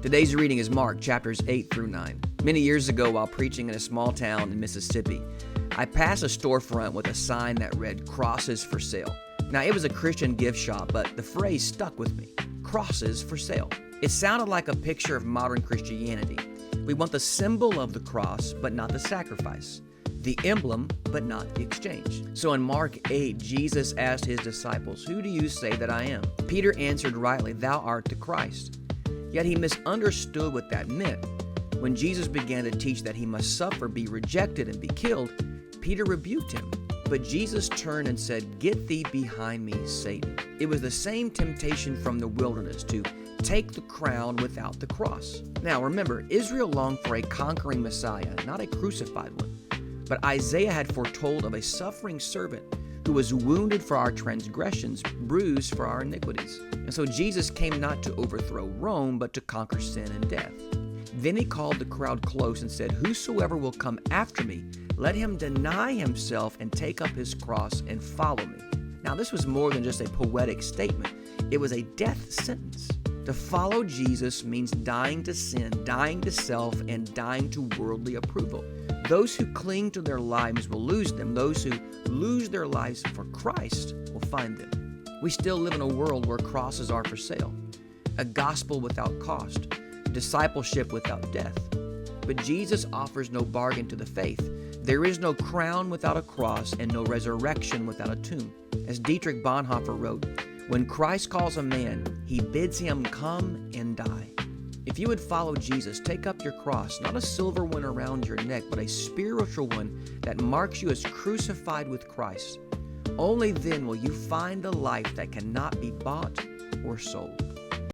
Today's reading is Mark chapters 8 through 9. Many years ago, while preaching in a small town in Mississippi, I passed a storefront with a sign that read, "Crosses for Sale." Now, it was a Christian gift shop, but the phrase stuck with me. Crosses for sale. It sounded like a picture of modern Christianity. We want the symbol of the cross, but not the sacrifice. The emblem, but not the exchange. So in Mark 8, Jesus asked his disciples, "Who do you say that I am?" Peter answered rightly, "Thou art the Christ." Yet he misunderstood what that meant. When Jesus began to teach that he must suffer, be rejected, and be killed, Peter rebuked him. But Jesus turned and said, "Get thee behind me, Satan." It was the same temptation from the wilderness to take the crown without the cross. Now remember, Israel longed for a conquering Messiah, not a crucified one. But Isaiah had foretold of a suffering servant who was wounded for our transgressions, bruised for our iniquities. And so Jesus came not to overthrow Rome, but to conquer sin and death. Then he called the crowd close and said, "Whosoever will come after me, let him deny himself and take up his cross and follow me." Now this was more than just a poetic statement. It was a death sentence. To follow Jesus means dying to sin, dying to self, and dying to worldly approval. Those who cling to their lives will lose them. Those who lose their lives for Christ will find them. We still live in a world where crosses are for sale, a gospel without cost, discipleship without death. But Jesus offers no bargain to the faith. There is no crown without a cross and no resurrection without a tomb. As Dietrich Bonhoeffer wrote, "When Christ calls a man, he bids him come and die." If you would follow Jesus, take up your cross, not a silver one around your neck, but a spiritual one that marks you as crucified with Christ. Only then will you find the life that cannot be bought or sold.